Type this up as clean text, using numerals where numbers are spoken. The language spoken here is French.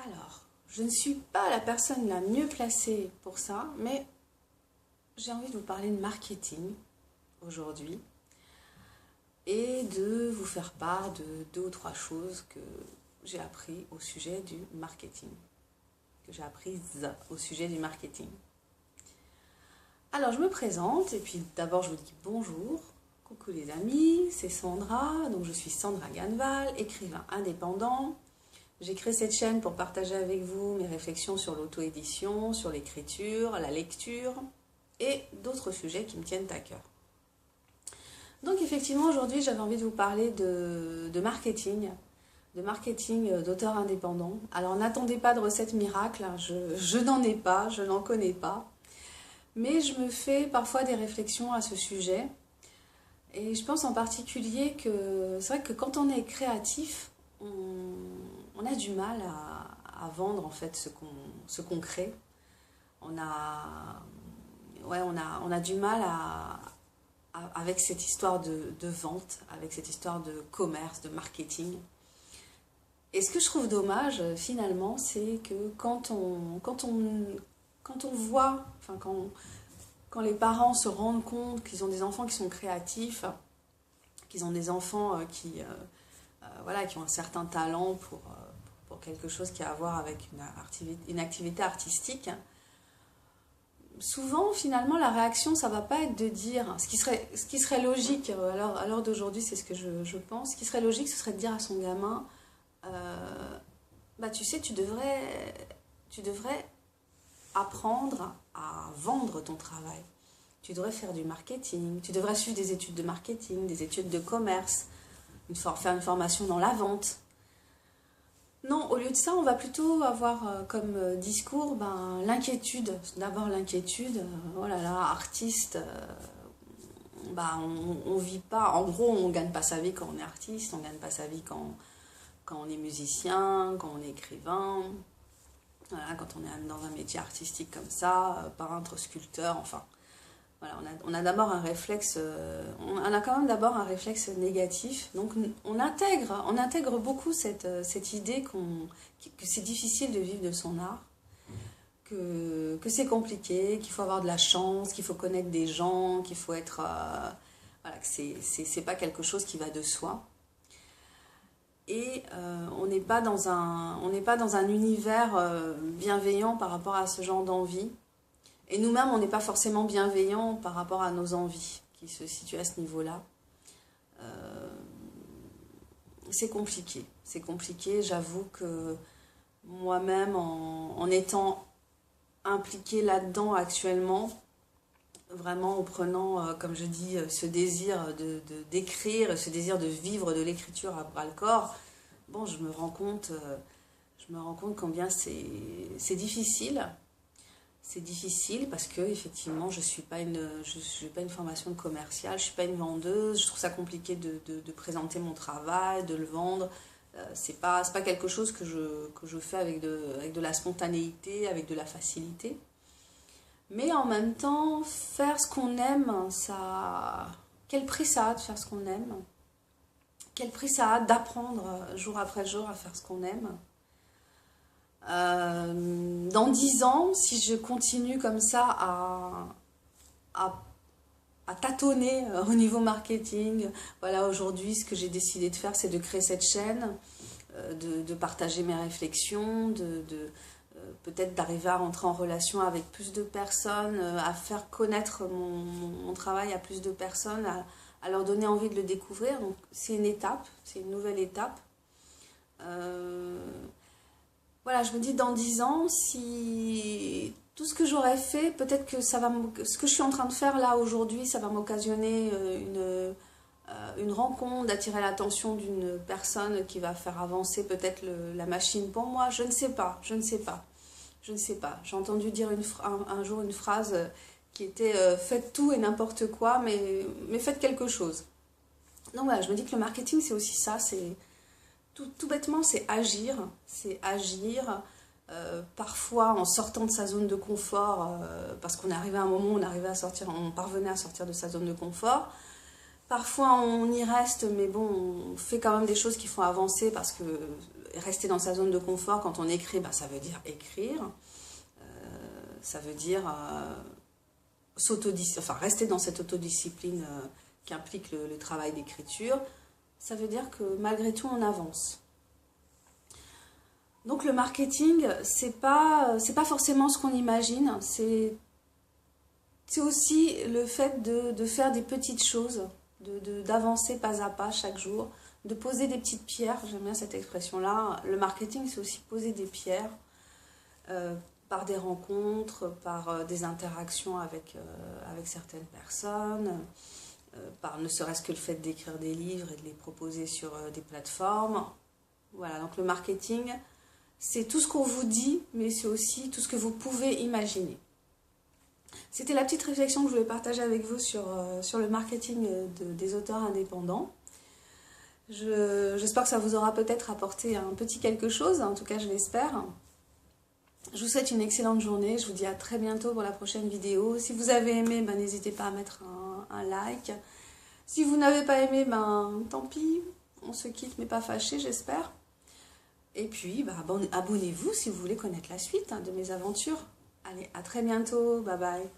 Alors, je ne suis pas la personne la mieux placée pour ça, mais j'ai envie de vous parler de marketing aujourd'hui et de vous faire part de deux ou trois choses que j'ai appris au sujet du marketing. Que j'ai apprises au sujet du marketing. Alors, je me présente et puis d'abord, je vous dis bonjour. Coucou les amis, c'est Sandra. Donc, je suis Sandra Ganval, écrivain indépendant. J'ai créé cette chaîne pour partager avec vous mes réflexions sur l'auto-édition, sur l'écriture, la lecture et d'autres sujets qui me tiennent à cœur. Donc effectivement, aujourd'hui, j'avais envie de vous parler de marketing d'auteur indépendant. Alors n'attendez pas de recettes miracles, hein, je n'en ai pas, je n'en connais pas. Mais je me fais parfois des réflexions à ce sujet. Et je pense en particulier que c'est vrai que quand on est créatif, on a du mal à vendre en fait ce qu'on crée. On a du mal avec cette histoire de vente, avec cette histoire de commerce, de marketing. Et ce que je trouve dommage finalement, c'est que quand on voit, enfin quand les parents se rendent compte qu'ils ont des enfants qui sont créatifs, qu'ils ont des enfants qui ont un certain talent pour quelque chose qui a à voir avec une activité artistique, souvent finalement la réaction ça va pas être de dire, ce qui serait logique, à l'heure d'aujourd'hui c'est ce que je pense, ce qui serait logique ce serait de dire à son gamin, tu sais tu devrais apprendre à vendre ton travail. Tu devrais faire du marketing, tu devrais suivre des études de marketing, des études de commerce, faire une formation dans la vente. Non, au lieu de ça, on va plutôt avoir comme discours l'inquiétude. D'abord l'inquiétude, oh là là, artiste, on vit pas, en gros on gagne pas sa vie quand on est artiste, on gagne pas sa vie quand on est musicien, quand on est écrivain. Voilà, quand on est dans un métier artistique comme ça, peintre, sculpteur, enfin, voilà, on a d'abord un réflexe, on a quand même d'abord un réflexe négatif. Donc on intègre beaucoup cette idée que c'est difficile de vivre de son art, que c'est compliqué, qu'il faut avoir de la chance, qu'il faut connaître des gens, qu'il faut être, que c'est pas quelque chose qui va de soi. Et on n'est pas dans un univers bienveillant par rapport à ce genre d'envie. Et nous-mêmes, on n'est pas forcément bienveillants par rapport à nos envies qui se situent à ce niveau-là. C'est compliqué. C'est compliqué. J'avoue que moi-même, en étant impliquée là-dedans actuellement, vraiment en prenant, comme je dis, ce désir d'écrire, ce désir de vivre de l'écriture à bras-le-corps, bon, je me rends compte combien c'est difficile. C'est difficile parce que effectivement, je suis pas une formation de commerciale, je suis pas une vendeuse. Je trouve ça compliqué de présenter mon travail, de le vendre. C'est pas quelque chose que je fais avec de la spontanéité, avec de la facilité. Mais en même temps, faire ce qu'on aime, quel prix ça a de faire ce qu'on aime? Quel prix ça a d'apprendre jour après jour à faire ce qu'on aime? Dans 10 ans, si je continue comme ça à tâtonner au niveau marketing, voilà, aujourd'hui, ce que j'ai décidé de faire, c'est de créer cette chaîne, de partager mes réflexions, peut-être d'arriver à rentrer en relation avec plus de personnes, à faire connaître mon travail à plus de personnes, à leur donner envie de le découvrir. Donc c'est une étape, c'est une nouvelle étape. Voilà, je me dis dans 10 ans, si tout ce que j'aurais fait, peut-être que ce que je suis en train de faire là aujourd'hui, ça va m'occasionner une rencontre, d'attirer l'attention d'une personne qui va faire avancer peut-être la machine pour moi. Je ne sais pas. J'ai entendu dire un jour une phrase qui était faites tout et n'importe quoi, mais faites quelque chose. Donc voilà, je me dis que le marketing c'est aussi ça, c'est tout bêtement c'est agir, parfois en sortant de sa zone de confort, parce qu'on est arrivé à un moment où on parvenait à sortir de sa zone de confort. Parfois on y reste, mais bon, on fait quand même des choses qui font avancer parce que rester dans sa zone de confort quand on écrit, bah, ça veut dire écrire. Ça veut dire rester dans cette autodiscipline qui implique le travail d'écriture. Ça veut dire que malgré tout, on avance. Donc le marketing, c'est pas forcément ce qu'on imagine. C'est aussi le fait de faire des petites choses, d'avancer pas à pas chaque jour, de poser des petites pierres. J'aime bien cette expression-là. Le marketing, c'est aussi poser des pierres par des rencontres, par des interactions avec certaines personnes, par ne serait-ce que le fait d'écrire des livres et de les proposer sur des plateformes. Voilà, donc le marketing, c'est tout ce qu'on vous dit, mais c'est aussi tout ce que vous pouvez imaginer. C'était la petite réflexion que je voulais partager avec vous sur le marketing des auteurs indépendants. J'espère que ça vous aura peut-être apporté un petit quelque chose, en tout cas je l'espère. Je vous souhaite une excellente journée, je vous dis à très bientôt pour la prochaine vidéo. Si vous avez aimé, ben, n'hésitez pas à mettre un like. Si vous n'avez pas aimé, ben, tant pis, on se quitte mais pas fâché, j'espère. Et puis, ben, abonnez-vous si vous voulez connaître la suite de mes aventures. Allez, à très bientôt, bye bye.